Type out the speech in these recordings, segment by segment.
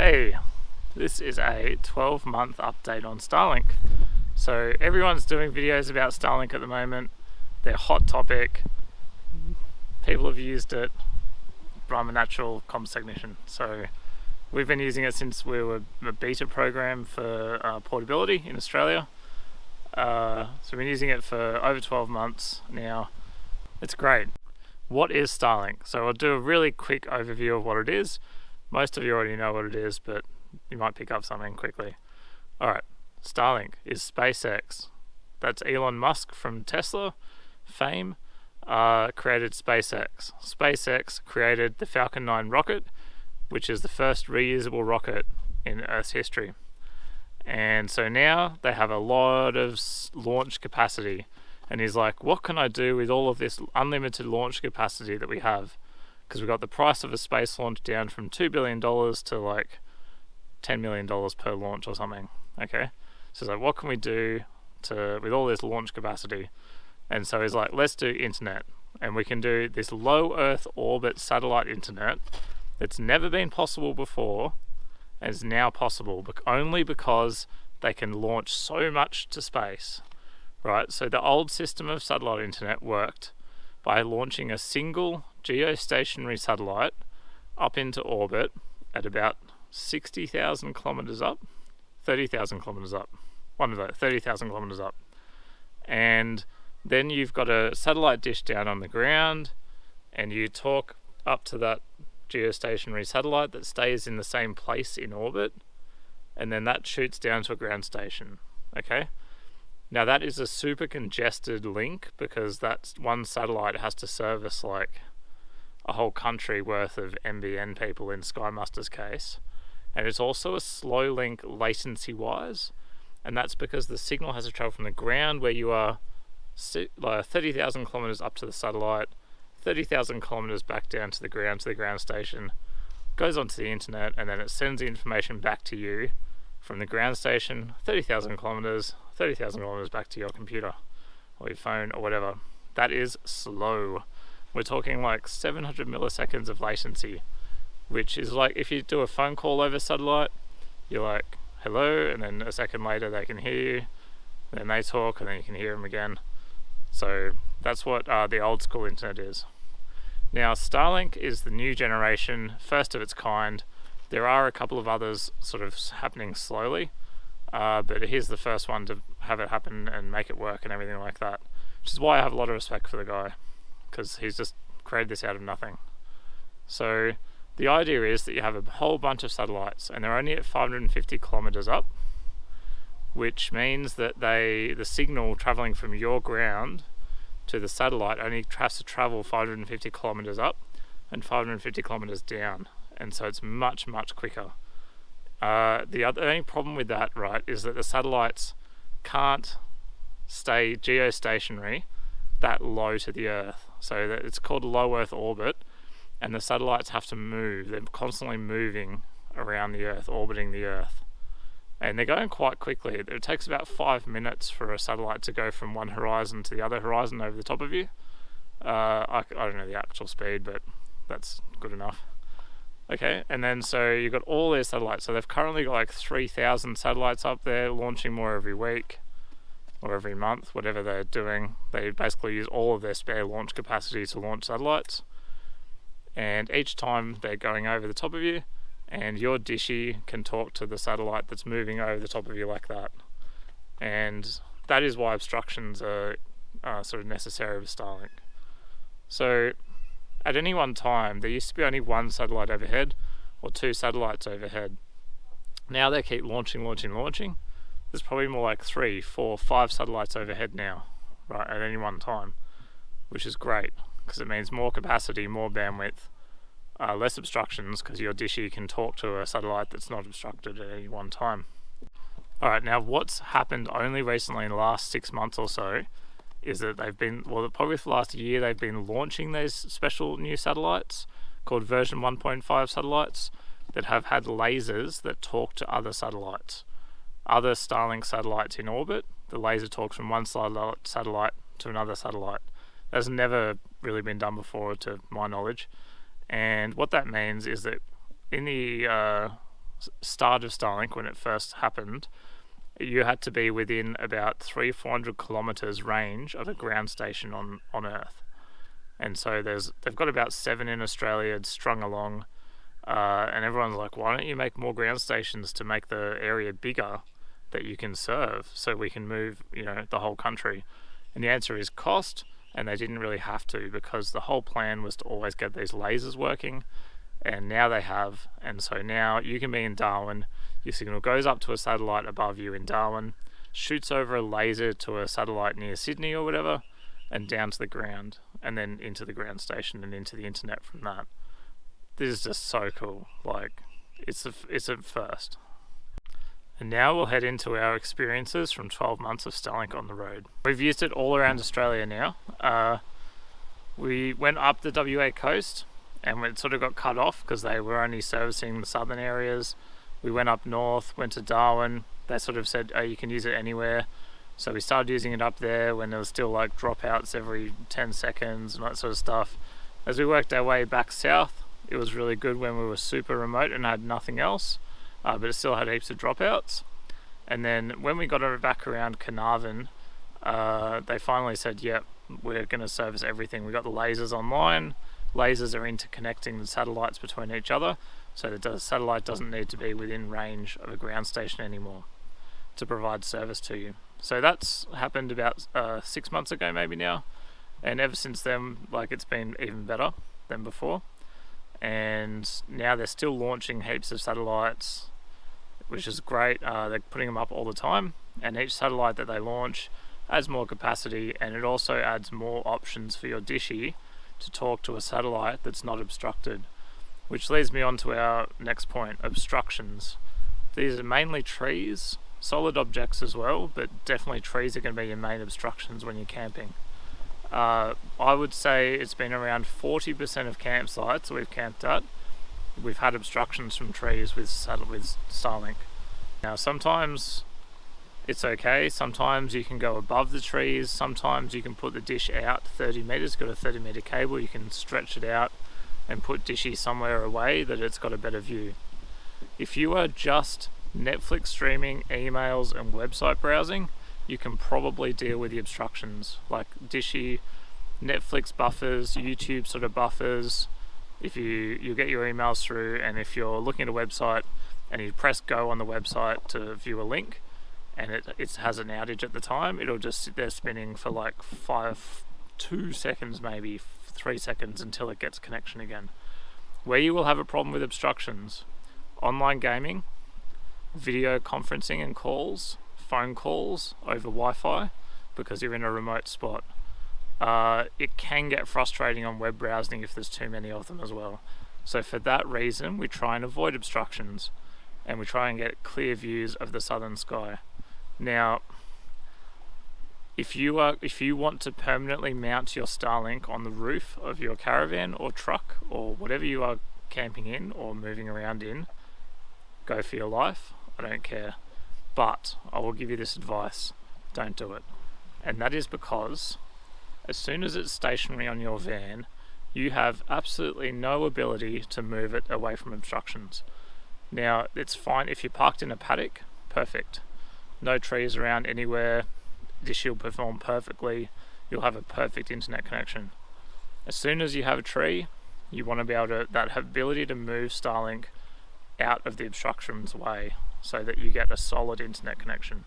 Hey, this is a 12-month update on Starlink. So everyone's doing videos about Starlink at the moment. They're a hot topic. People have used it. I'm a natural comms technician, so we've been using it since we were a beta program for portability in Australia. So we've been using it for over 12 months now. It's great. What is Starlink? So I'll do a really quick overview of what it is. Most of you already know what it is, but you might pick up something quickly. Alright, Starlink is SpaceX. That's Elon Musk from Tesla fame, created SpaceX. SpaceX created the Falcon 9 rocket, which is the first reusable rocket in Earth's history. And so now they have a lot of launch capacity. And he's like, what can I do with all of this unlimited launch capacity that we have? Because we got the price of a space launch down from $2 billion to like $10 million per launch or something. Okay, so he's like, what can we do with all this launch capacity? And so he's like, let's do internet, and we can do this low Earth orbit satellite internet that's never been possible before, and is now possible, but only because they can launch so much to space. Right, so the old system of satellite internet worked by launching a single geostationary satellite up into orbit at about 60,000 kilometers up, 30,000 kilometers up, one of those, 30,000 kilometers up. And then you've got a satellite dish down on the ground, and you talk up to that geostationary satellite that stays in the same place in orbit, and then that shoots down to a ground station. Okay? Now that is a super congested link, because that one satellite has to service like a whole country worth of NBN people in Skymuster's case. And it's also a slow link latency wise, and that's because the signal has to travel from the ground where you are 30,000 kilometers up to the satellite, 30,000 kilometers back down to the ground station, goes onto the internet, and then it sends the information back to you from the ground station, 30,000 kilometers back to your computer or your phone or whatever. That is slow. We're talking like 700 milliseconds of latency, which is like if you do a phone call over satellite, you're like, hello, and then a second later they can hear you, then they talk, and then you can hear them again. So that's what the old school internet is. Now Starlink is the new generation, first of its kind. There are a couple of others sort of happening slowly, but here's the first one to have it happen and make it work and everything like that, which is why I have a lot of respect for the guy, because he's just created this out of nothing. So the idea is that you have a whole bunch of satellites, and they're only at 550 kilometers up, which means that the signal traveling from your ground to the satellite only has to travel 550 kilometers up and 550 kilometers down. And so it's much, much quicker. The only problem with that, right, is that the satellites can't stay geostationary that low to the Earth. So that it's called low Earth orbit, and the satellites have to move. They're constantly moving around the Earth, orbiting the Earth. And they're going quite quickly. It takes about 5 minutes for a satellite to go from one horizon to the other horizon over the top of you. I don't know the actual speed, but that's good enough. Okay, and then so you've got all their satellites. So they've currently got like 3,000 satellites up there, launching more every week or every month, whatever they're doing. They basically use all of their spare launch capacity to launch satellites. And each time they're going over the top of you, and your dishy can talk to the satellite that's moving over the top of you like that. And that is why obstructions are sort of necessary with Starlink. So at any one time, there used to be only one satellite overhead or two satellites overhead. Now they keep launching. There's probably more like 3, 4, 5 satellites overhead now, right, at any one time, which is great because it means more capacity, more bandwidth, less obstructions, because your dishy can talk to a satellite that's not obstructed at any one time. Alright, now what's happened only recently in the last 6 months or so is that probably for the last year, they've been launching these special new satellites called version 1.5 satellites that have had lasers that talk to other satellites. Other Starlink satellites in orbit, the laser talks from one satellite to another satellite. That's never really been done before, to my knowledge. And what that means is that in the start of Starlink, when it first happened, you had to be within about 300-400 kilometers range of a ground station on Earth. And so they've got about 7 in Australia strung along, and everyone's like, why don't you make more ground stations to make the area bigger that you can serve, so we can move, the whole country? And the answer is cost, and they didn't really have to, because the whole plan was to always get these lasers working, and now they have. And so now you can be in Darwin, your signal goes up to a satellite above you in Darwin, shoots over a laser to a satellite near Sydney or whatever, and down to the ground, and then into the ground station and into the internet from that. This is just so cool. Like, it's a first. And now we'll head into our experiences from 12 months of Starlink on the road. We've used it all around Australia now. We went up the WA coast, and it sort of got cut off because they were only servicing the southern areas. We went up north, went to Darwin. They sort of said, you can use it anywhere. So we started using it up there when there was still like dropouts every 10 seconds and that sort of stuff. As we worked our way back south, it was really good when we were super remote and had nothing else, but it still had heaps of dropouts. And then when we got back around Caravan, they finally said, yep, we're going to service everything. We got the lasers online. Lasers are interconnecting the satellites between each other, so that the satellite doesn't need to be within range of a ground station anymore to provide service to you. So that's happened about 6 months ago maybe now, and ever since then, like, it's been even better than before. And now they're still launching heaps of satellites, which is great. They're putting them up all the time, and each satellite that they launch adds more capacity, and it also adds more options for your dishy to talk to a satellite that's not obstructed, which leads me on to our next point: obstructions. These are mainly trees, solid objects as well, but definitely trees are going to be your main obstructions when you're camping. I would say it's been around 40% of campsites we've camped at, we've had obstructions from trees with Starlink. Now sometimes it's okay, sometimes you can go above the trees, sometimes you can put the dish out 30 meters, got a 30 meter cable, you can stretch it out and put dishy somewhere away that it's got a better view. If you are just Netflix streaming, emails and website browsing, you can probably deal with the obstructions, like dishy, Netflix buffers, YouTube sort of buffers. If you get your emails through, and if you're looking at a website and you press go on the website to view a link and it has an outage at the time, it'll just sit there spinning for like 2 seconds, maybe 3 seconds, until it gets connection again. Where you will have a problem with obstructions: online gaming, video conferencing and calls, phone calls over Wi-Fi because you're in a remote spot. It can get frustrating on web browsing if there's too many of them as well. So for that reason, we try and avoid obstructions, and we try and get clear views of the southern sky. Now, if you want to permanently mount your Starlink on the roof of your caravan or truck or whatever you are camping in or moving around in, go for your life. I don't care. But I will give you this advice: don't do it. And that is because as soon as it's stationary on your van, you have absolutely no ability to move it away from obstructions. Now, it's fine if you're parked in a paddock, perfect. No trees around anywhere, this will perform perfectly, you'll have a perfect internet connection. As soon as you have a tree, you want to be able to, that ability to move Starlink out of the obstructions way so that you get a solid internet connection.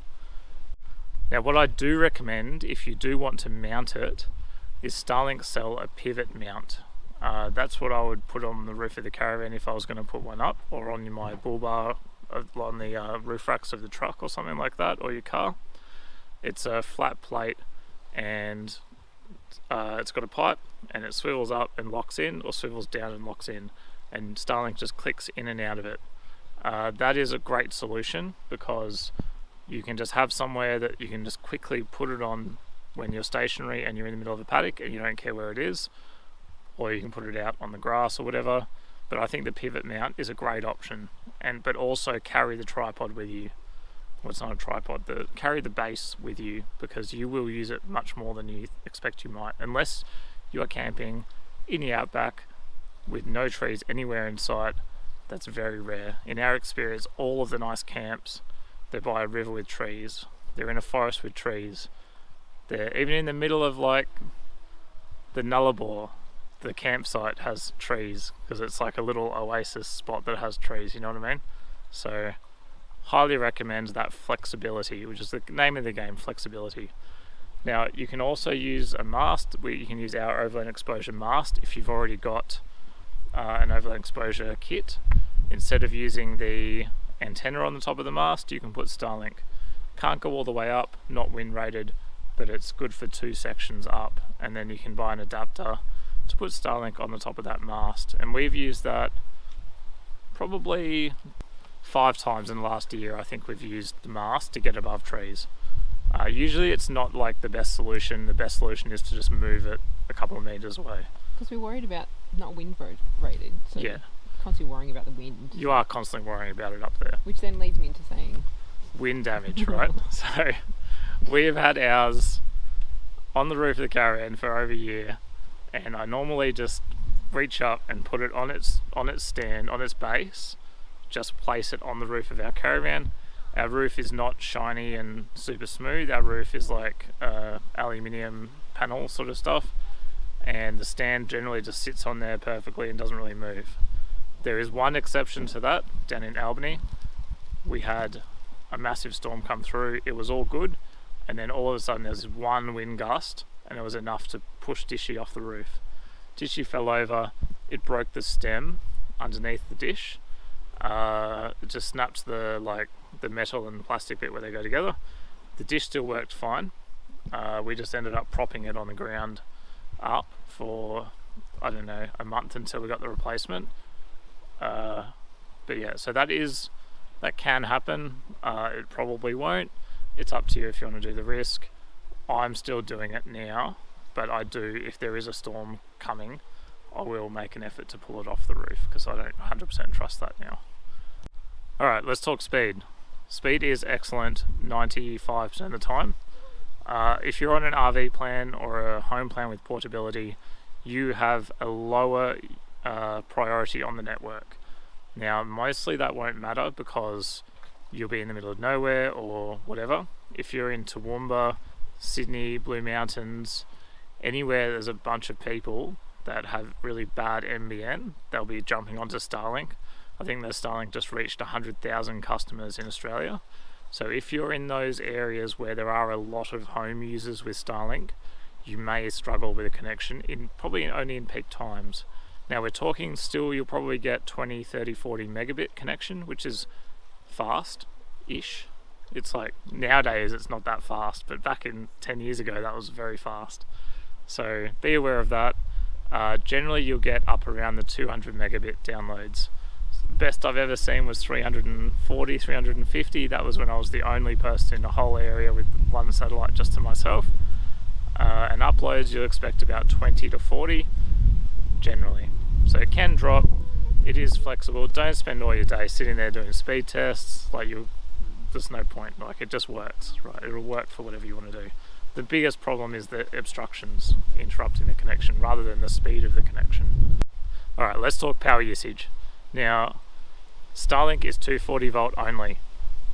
Now, what I do recommend if you do want to mount it is Starlink sell a pivot mount. That's what I would put on the roof of the caravan if I was going to put one up, or on my bull bar on the roof racks of the truck or something like that, or your car. It's a flat plate, and it's got a pipe, and it swivels up and locks in, or swivels down and locks in, and Starlink just clicks in and out of it. That is a great solution because you can just have somewhere that you can just quickly put it on when you're stationary and you're in the middle of a paddock and you don't care where it is, or you can put it out on the grass or whatever. But I think the pivot mount is a great option, but also carry the tripod with you. Well, it's not a tripod, carry the base with you, because you will use it much more than you expect you might, unless you are camping in the outback with no trees anywhere in sight, That's very rare. In our experience, all of the nice camps, they're by a river with trees. They're in a forest with trees. They're even in the middle of like the Nullarbor. The campsite has trees because it's like a little oasis spot that has trees, you know what I mean? So highly recommend that flexibility, which is the name of the game, flexibility. Now you can also use a mast. You can use our Overland Exposure mast if you've already got an Overland Exposure kit. Instead of using the antenna on the top of the mast, you can put Starlink. Can't go all the way up, not wind rated, but it's good for 2 sections up, and then you can buy an adapter to put Starlink on the top of that mast. And we've used that probably 5 times in the last year. I think we've used the mast to get above trees. Usually it's not like the best solution. The best solution is to just move it a couple of meters away. Because we're worried about not wind rated, so yeah, constantly worrying about the wind. You are constantly worrying about it up there. Which then leads me into saying wind damage, right? So we have had ours on the roof of the caravan for over a year, and I normally just reach up and put it on its stand, on its base, just place it on the roof of our caravan. Our roof is not shiny and super smooth. Our roof is like aluminium panel sort of stuff, and the stand generally just sits on there perfectly and doesn't really move. There is one exception to that. Down in Albany, we had a massive storm come through. It was all good, and then all of a sudden there was one wind gust, and it was enough to push Dishy off the roof. Dishy fell over. It broke the stem underneath the dish. It just snapped the metal and the plastic bit where they go together. The dish still worked fine. We just ended up propping it on the ground up for, I don't know, a month until we got the replacement. But yeah, so that can happen. It probably won't. It's up to you if you want to do the risk. I'm still doing it now, but I do, if there is a storm coming, I will make an effort to pull it off the roof because I don't 100% trust that now. Alright, let's talk speed. Speed is excellent 95% of the time. If you're on an RV plan or a home plan with portability, you have a lower priority on the network. Now, mostly that won't matter because you'll be in the middle of nowhere or whatever. If you're in Toowoomba, Sydney, Blue Mountains, anywhere there's a bunch of people that have really bad NBN, they'll be jumping onto Starlink. I think that Starlink just reached 100,000 customers in Australia. So if you're in those areas where there are a lot of home users with Starlink, you may struggle with a connection, only in peak times. Now we're talking still, you'll probably get 20, 30, 40 megabit connection, which is fast-ish. It's like, nowadays it's not that fast, but back in 10 years ago that was very fast. So be aware of that. Generally you'll get up around the 200 megabit downloads. Best I've ever seen was 340, 350. That was when I was the only person in the whole area with one satellite just to myself. And uploads you'll expect about 20 to 40 generally. So it can drop. It is flexible. Don't spend all your day sitting there doing speed tests. There's no point. It just works, right? It'll work for whatever you want to do. The biggest problem is the obstructions interrupting the connection rather than the speed of the connection. Alright, let's talk power usage. Now, Starlink is 240 volt only.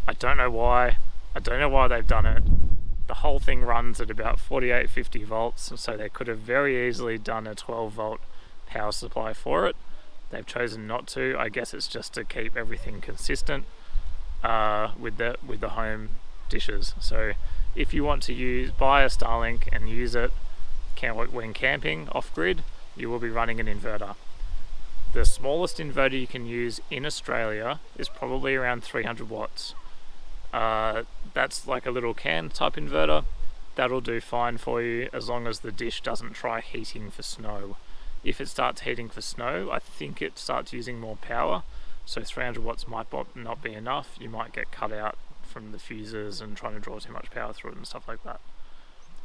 I don't know why they've done it. The whole thing runs at about 48, 50 volts, so they could have very easily done a 12 volt power supply for it. They've chosen not to. I guess it's just to keep everything consistent with the home dishes. So if you want to buy a Starlink and use it when camping off-grid, you will be running an inverter. The smallest inverter you can use in Australia is probably around 300 watts. That's like a little can type inverter. That'll do fine for you as long as the dish doesn't try heating for snow. If it starts heating for snow, I think it starts using more power. So 300 watts might not be enough. You might get cut out from the fuses and trying to draw too much power through it and stuff like that.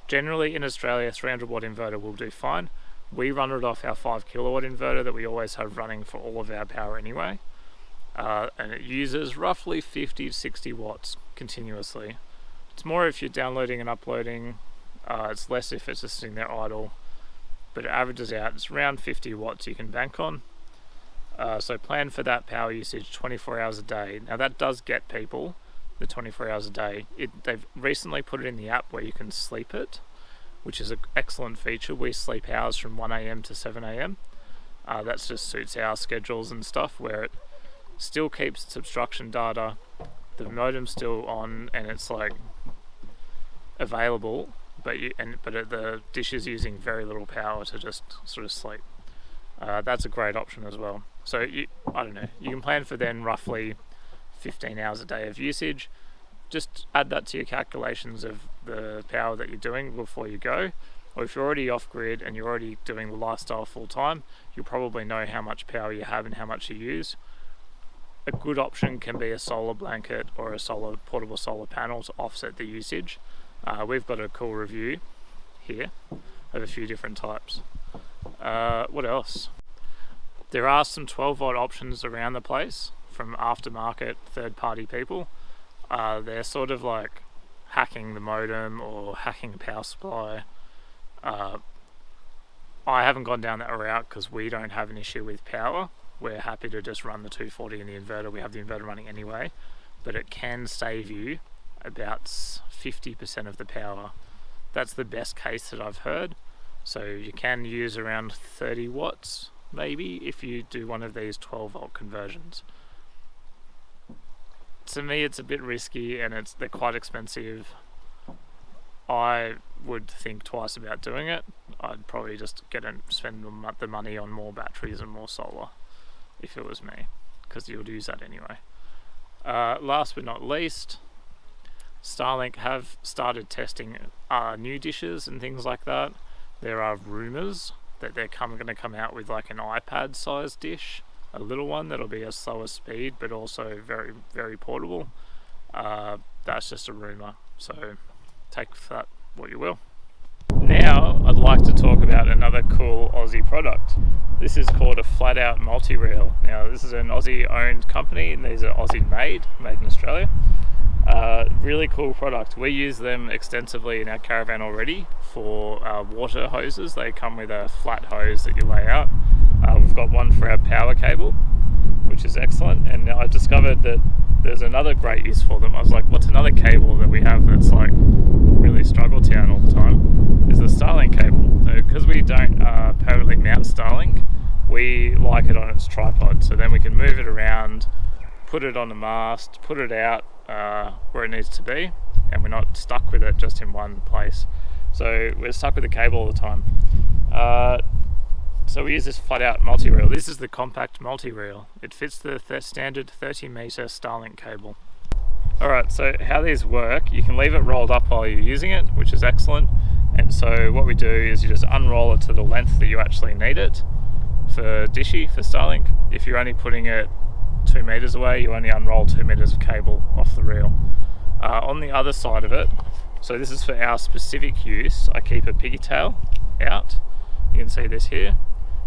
Generally in Australia, 300 watt inverter will do fine. We run it off our 5 kilowatt inverter that we always have running for all of our power anyway. And it uses roughly 50 to 60 watts continuously. It's more if you're downloading and uploading. It's less if it's just sitting there idle. But it averages out, it's around 50 watts you can bank on. So plan for that power usage 24 hours a day. Now that does get people the 24 hours a day. They've recently put it in the app where you can sleep it, which is an excellent feature. We sleep hours from 1 a.m. to 7 a.m. That just suits our schedules and stuff, where it still keeps its obstruction data, the modem's still on, and it's like available, but the dish is using very little power to just sort of sleep. That's a great option as well. So I don't know, you can plan for then roughly 15 hours a day of usage. Just add that to your calculations of the power that you're doing before you go. Or if you're already off grid and you're already doing the lifestyle full time, you'll probably know how much power you have and how much you use. A good option can be a solar blanket or a portable solar panel to offset the usage. We've got a cool review here of a few different types. What else? There are some 12 volt options around the place from aftermarket third-party people. They're sort of like hacking the modem or hacking the power supply. I haven't gone down that route because we don't have an issue with power. We're happy to just run the 240 in the inverter. We have the inverter running anyway, but it can save you about 50% of the power. That's the best case that I've heard. So you can use around 30 watts maybe if you do one of these 12 volt conversions. To me it's a bit risky and they're quite expensive. I would think twice about doing it. I'd probably just spend the money on more batteries and more solar if it was me, because you'll use that anyway. Last but not least, Starlink have started testing new dishes and things like that. There are rumours that they're going to come out with like an iPad sized dish, a little one that'll be a slower speed but also very, very portable. That's just a rumour, so take that what you will. Now I'd like to talk about another cool Aussie product. This is called a flat out multi-reel. Now this is an Aussie owned company and these are Aussie made in Australia. Really cool product. We use them extensively in our caravan already for water hoses. They come with a flat hose that you lay out. We've got one for our power cable, which is excellent, and I discovered that there's another great use for them. I was like, what's another cable that we have that's like really struggle town all the time, is the Starlink cable. So because we don't permanently mount Starlink, we like it on its tripod, so then we can move it around, put it on the mast, put it out where it needs to be, and we're not stuck with it just in one place. So we're stuck with the cable all the time. So we use this flat out multi-reel. This is the compact multi-reel. It fits the standard 30 meter Starlink cable. Alright, so how these work, you can leave it rolled up while you're using it, which is excellent. And so what we do is you just unroll it to the length that you actually need it for Dishy, for Starlink. If you're only putting it 2 meters away, you only unroll 2 meters of cable off the reel. On the other side of it, so this is for our specific use, I keep a pigtail out. You can see this here.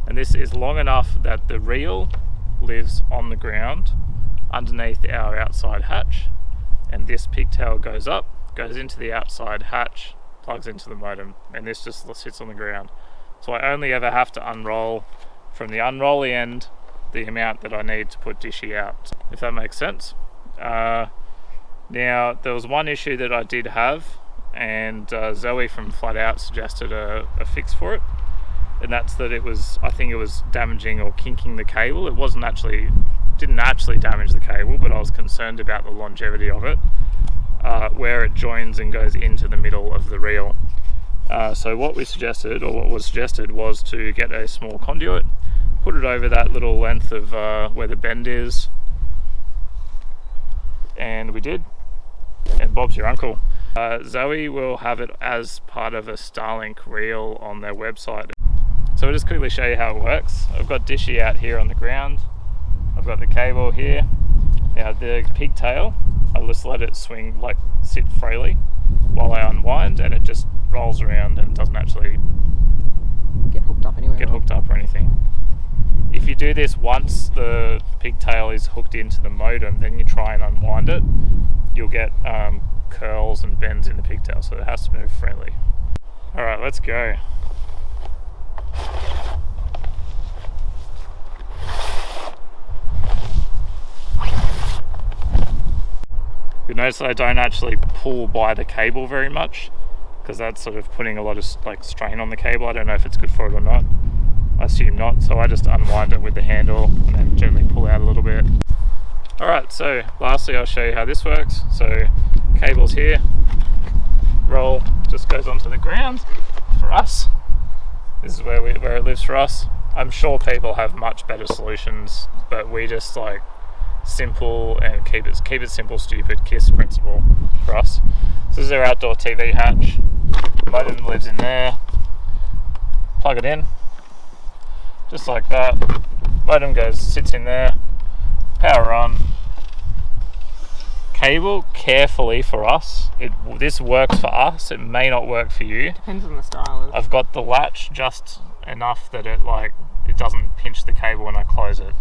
And this is long enough that the reel lives on the ground underneath our outside hatch, and this pigtail goes up, goes into the outside hatch, plugs into the modem, and this just sits on the ground. So I only ever have to unroll from the unrolly end the amount that I need to put Dishy out, if that makes sense. Now there was one issue that I did have, and Zoe from Flat Out suggested a fix for it, and that's that I think it was damaging or kinking the cable. It didn't actually damage the cable, but I was concerned about the longevity of it, where it joins and goes into the middle of the reel. So what was suggested was to get a small conduit, put it over that little length of where the bend is, and we did, and Bob's your uncle. Zoe will have it as part of a Starlink reel on their website. So I'll just quickly show you how it works. I've got Dishy out here on the ground. I've got the cable here. Now the pigtail, I just let it sit freely while I unwind, and it just rolls around and doesn't actually Get hooked up or anything. If you do this once the pigtail is hooked into the modem, then you try and unwind it, you'll get curls and bends in the pigtail, so it has to move freely. Alright, let's go. notice that I don't actually pull by the cable very much, because that's sort of putting a lot of like strain on the cable. I don't know if it's good for it or not. I assume not, so I just unwind it with the handle and then gently pull out a little bit. Alright, so lastly I'll show you how this works. So cable's here, roll just goes onto the ground for us. This is where it lives for us. I'm sure people have much better solutions, but we just like simple and keep it simple, stupid, KISS principle for us. So this is our outdoor TV hatch. Modem lives in there. Plug it in, just like that. Modem sits in there. Power on. Cable carefully for us. This works for us. It may not work for you. Depends on the style. I've got the latch just enough that it doesn't pinch the cable when I close it.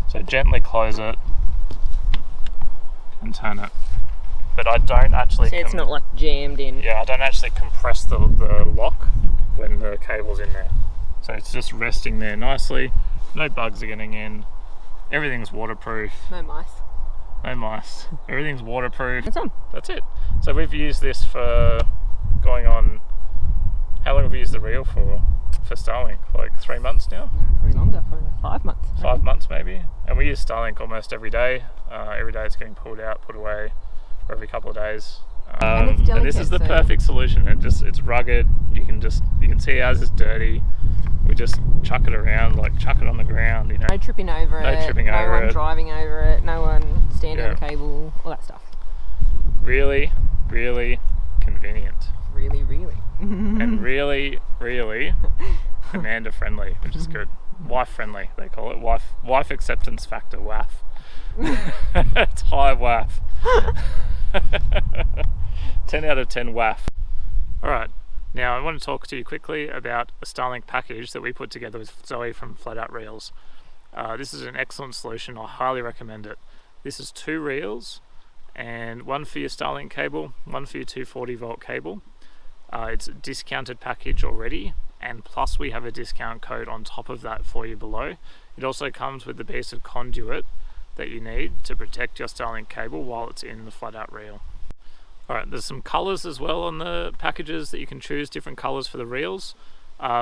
So gently close it and turn it. But I don't actually. So it's not like jammed in. Yeah, I don't actually compress the lock when the cable's in there. So it's just resting there nicely. No bugs are getting in. Everything's waterproof. No mice. No mice. Everything's waterproof. That's on. That's it. So we've used this for going on. How long have we used the reel for Starlink? Like 3 months now? No, probably longer. Probably like 5 months. 5 months maybe. And we use Starlink almost every day. Every day it's getting pulled out, put away, or every couple of days. And it's delicate, and this is the perfect solution. It's rugged. You can see ours is dirty. We just chuck it around, like chuck it on the ground, you know. No tripping over it. No one driving over it. No one standing on the cable. All that stuff. Really, really convenient. Really, really. And really, really Amanda friendly, which is good. Wife friendly, they call it. Wife acceptance factor, WAF. It's high WAF. 10 out of 10 WAF. Alright, now I want to talk to you quickly about a Starlink package that we put together with Zoe from Flat Out Reels. This is an excellent solution. I highly recommend it. This is 2 reels and one for your Starlink cable, one for your 240 volt cable. It's a discounted package already, and plus we have a discount code on top of that for you below. It also comes with the piece of conduit that you need to protect your Starlink cable while it's in the flat out reel. Alright, there's some colours as well on the packages that you can choose, different colours for the reels.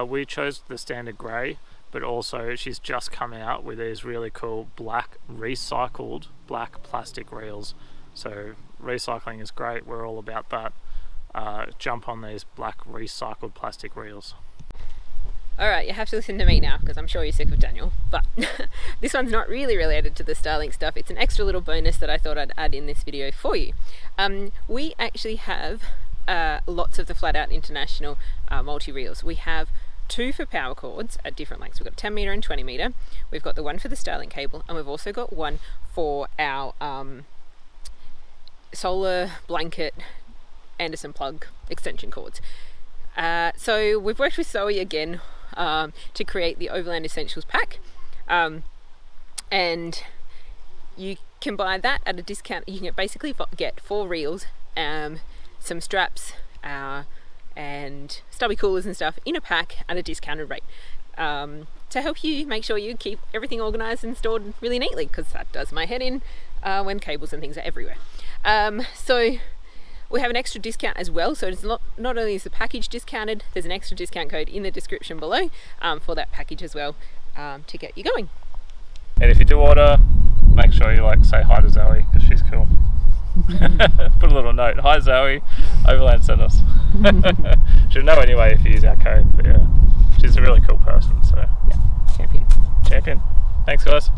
We chose the standard grey, but also she's just come out with these really cool black recycled black plastic reels. So recycling is great, we're all about that. Jump on these black recycled plastic reels. Alright, you have to listen to me now because I'm sure you're sick of Daniel, but this one's not really related to the Starlink stuff. It's an extra little bonus that I thought I'd add in this video for you. We actually have lots of the Flat Out International multi-reels. We have 2 for power cords at different lengths. We've got 10 meter and 20 meter. We've got the one for the Starlink cable, and we've also got one for our solar blanket Anderson plug extension cords. So we've worked with Zoe again to create the Overland Essentials pack, and you can buy that at a discount. You can basically get 4 reels, some straps, and stubby coolers and stuff in a pack at a discounted rate, to help you make sure you keep everything organized and stored really neatly, because that does my head in when cables and things are everywhere. So we have an extra discount as well, so it's not only is the package discounted, there's an extra discount code in the description below for that package as well, to get you going. And if you do order, make sure you say hi to Zoe, because she's cool. Put a little note, hi Zoe, Overland sent us. She'll know anyway if you use our code, but yeah, she's a really cool person, so. Yeah, champion. Thanks guys.